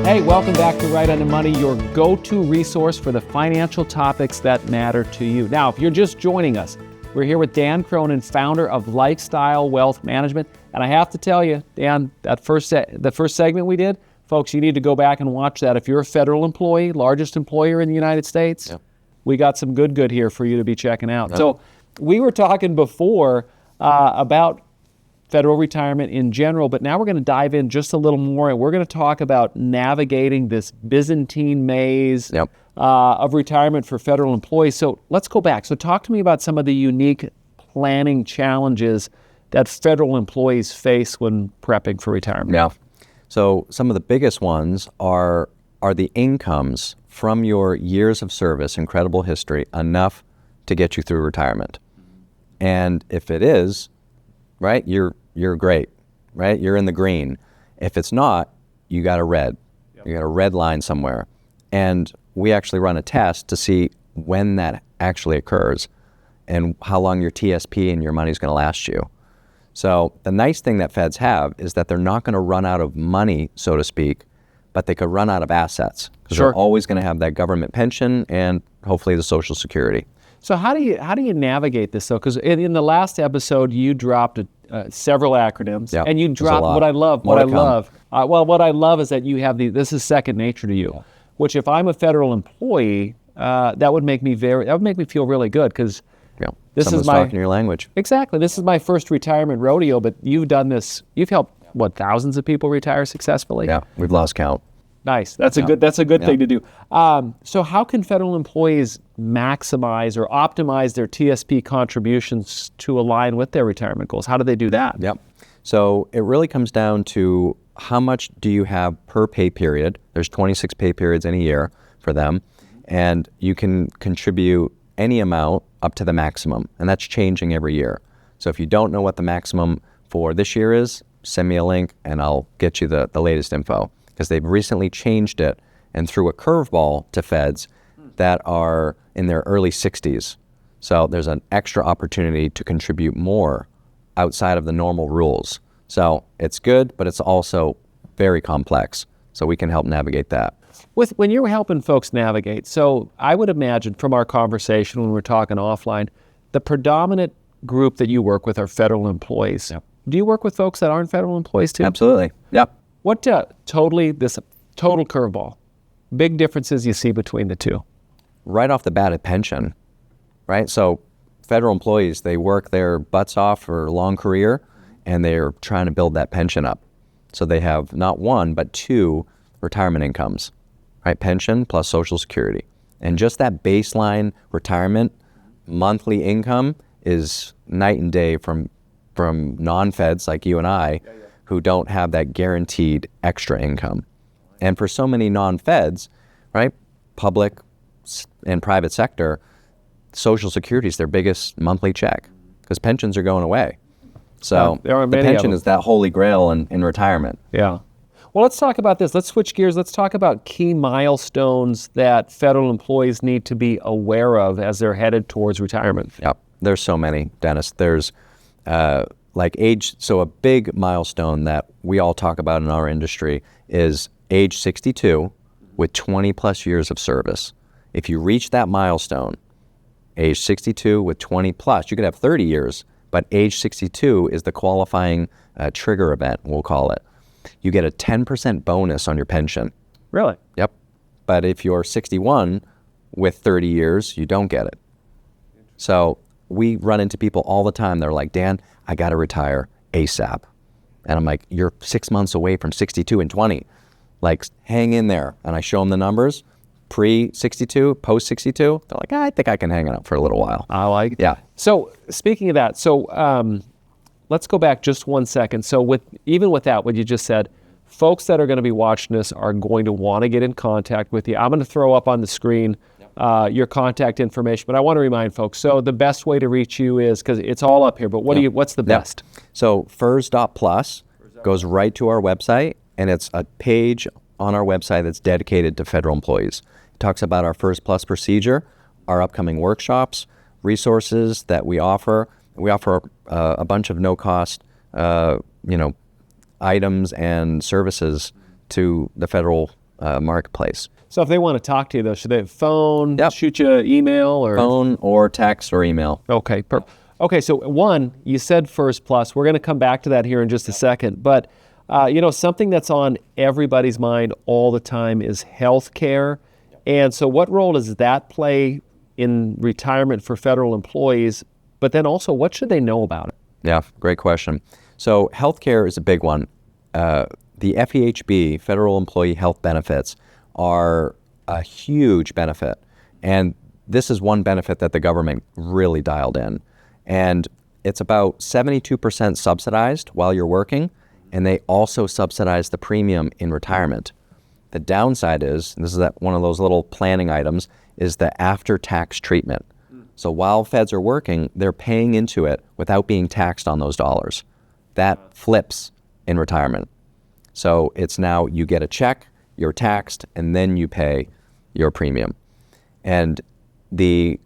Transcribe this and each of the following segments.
Hey, welcome back to Right on the Money, your go-to resource for the financial topics that matter to you. Now, if you're just joining us, we're here with Dan Cronin, founder of Lifestyle Wealth Management. And I have to tell you, Dan, the first segment we did, folks, you need to go back and watch that. If you're a federal employee, largest employer in the United States, we got some good here for you to be checking out. So we were talking before about federal retirement in general, but now we're going to dive in just a little more, and we're going to talk about navigating this Byzantine maze of retirement for federal employees. So let's go back. So talk to me about some of the unique planning challenges that federal employees face when prepping for retirement. Yeah. So some of the biggest ones are the incomes from your years of service, incredible history, enough to get you through retirement? And if it is, right, you're great, right? You're in the green. If it's not, you got a red. You got a red line somewhere. And we actually run a test to see when that actually occurs and how long your TSP and your money is going to last you. So the nice thing that feds have is that they're not going to run out of money, so to speak, but they could run out of assets because they're always going to have that government pension and hopefully the Social Security. So how do you navigate this though? Because in the last episode you dropped several acronyms, and you dropped what I love. What I love is that you have this is second nature to you. Which if I'm a federal employee, that would make me feel really good because this is talking your language. Exactly. This is my first retirement rodeo, but you've done this. You've helped thousands of people retire successfully. Yeah, we've lost count. Nice. That's a good thing to do. So how can federal employees maximize or optimize their TSP contributions to align with their retirement goals? How do they do that? Yep. So it really comes down to how much do you have per pay period. There's 26 pay periods in a year for them, and you can contribute any amount up to the maximum, and that's changing every year. So if you don't know what the maximum for this year is, send me a link and I'll get you the latest info. Because they've recently changed it and threw a curveball to feds that are in their early 60s. So there's an extra opportunity to contribute more outside of the normal rules. So it's good, but it's also very complex. So we can help navigate that. When you're helping folks navigate, so I would imagine from our conversation when we're talking offline, the predominant group that you work with are federal employees. Yep. Do you work with folks that aren't federal employees too? Absolutely. Yep. What total curveball, big differences you see between the two? Right off the bat, a pension, right? So federal employees, they work their butts off for a long career and they're trying to build that pension up. So they have not one, but two retirement incomes, right? Pension plus Social Security. And just that baseline retirement monthly income is night and day from non-feds like you and I, who don't have that guaranteed extra income. And for so many non-feds, right, public and private sector, Social Security is their biggest monthly check because pensions are going away. So the pension is that holy grail in retirement. Yeah. Well, let's talk about this. Let's switch gears. Let's talk about key milestones that federal employees need to be aware of as they're headed towards retirement. Yep. There's so many, Dennis. There's like age, so a big milestone that we all talk about in our industry is age 62 with 20 plus years of service. If you reach that milestone, age 62 with 20 plus, you could have 30 years, but age 62 is the qualifying trigger event, we'll call it. You get a 10% bonus on your pension. Really? Yep. But if you're 61 with 30 years, you don't get it. So we run into people all the time. They're like, Dan, I got to retire ASAP. And I'm like, you're 6 months away from 62 and 20. Like, hang in there. And I show them the numbers, pre-62, post-62. They're like, I think I can hang it up for a little while. I like it. Yeah. So speaking of that, let's go back just 1 second. So even with that, what you just said, folks that are going to be watching this are going to want to get in contact with you. I'm going to throw up on the screen your contact information, but I want to remind folks, so the best way to reach you is, because it's all up here, but what's the best? So FERS.plus goes right to our website, and it's a page on our website that's dedicated to federal employees. It talks about our FERS Plus procedure, our upcoming workshops, resources that we offer. We offer a bunch of no-cost, items and services to the federal marketplace. So if they want to talk to you, though, should they phone, Yep. shoot you an email, or Phone or text or email. Okay, okay. So one, you said First Plus. We're going to come back to that here in just a second. But something that's on everybody's mind all the time is healthcare. And so, what role does that play in retirement for federal employees? But then also, what should they know about it? Yeah, great question. So healthcare is a big one. The FEHB, Federal Employee Health Benefits, are a huge benefit. And this is one benefit that the government really dialed in. And it's about 72% subsidized while you're working, and they also subsidize the premium in retirement. The downside is, and this is one of those little planning items, is the after-tax treatment. So while feds are working, they're paying into it without being taxed on those dollars. That flips in retirement. So it's now you get a check, you're taxed, and then you pay your premium. And the,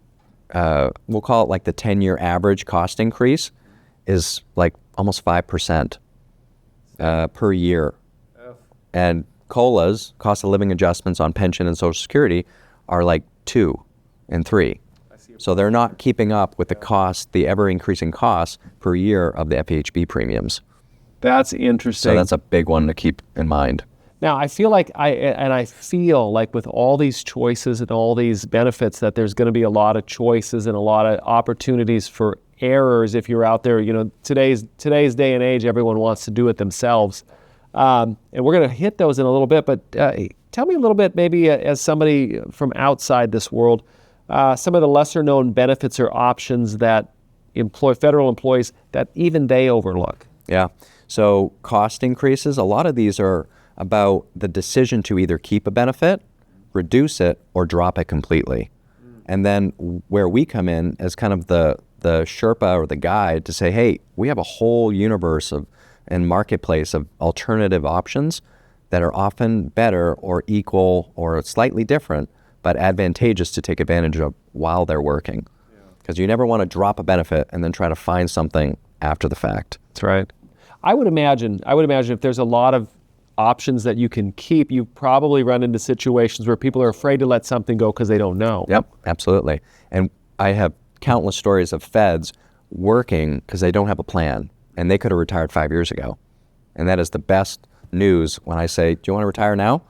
we'll call it like the 10-year average cost increase is like almost 5% per year. And COLAs, cost of living adjustments on pension and Social Security, are like 2 and 3. So they're not keeping up with the cost, the ever-increasing costs per year of the FEHB premiums. That's interesting. So that's a big one to keep in mind. Now, I feel like with all these choices and all these benefits that there's going to be a lot of choices and a lot of opportunities for errors if you're out there. Today's day and age, everyone wants to do it themselves. And we're going to hit those in a little bit, but tell me a little bit, maybe as somebody from outside this world, some of the lesser known benefits or options that federal employees that even they overlook. Yeah. So cost increases, a lot of these are about the decision to either keep a benefit, reduce it, or drop it completely. And then where we come in as kind of the Sherpa or the guide to say, hey, we have a whole universe and marketplace of alternative options that are often better or equal or slightly different, but advantageous to take advantage of while they're working. Because you never want to drop a benefit and then try to find something after the fact. That's right. I would imagine if there's a lot of options that you can keep, you probably run into situations where people are afraid to let something go because they don't know. Yep, absolutely. And I have countless stories of feds working because they don't have a plan, and they could have retired 5 years ago. And that is the best news when I say, do you want to retire now?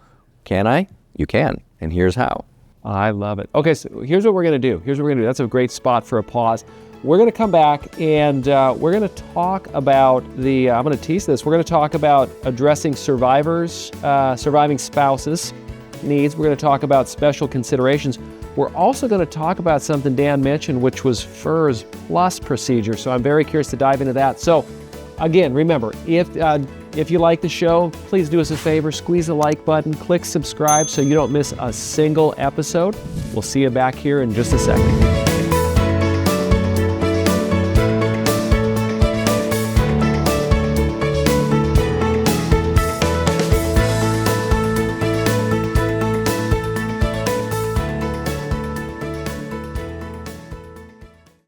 Can I? You can, and here's how. I love it. Okay, so here's what we're going to do. That's a great spot for a pause. We're going to come back and we're going to talk about I'm going to tease this. We're going to talk about addressing surviving spouses needs. We're going to talk about special considerations. We're also going to talk about something Dan mentioned, which was FERS Plus procedure. So I'm very curious to dive into that. So again, remember, if you like the show, please do us a favor, squeeze the like button, click subscribe so you don't miss a single episode. We'll see you back here in just a second.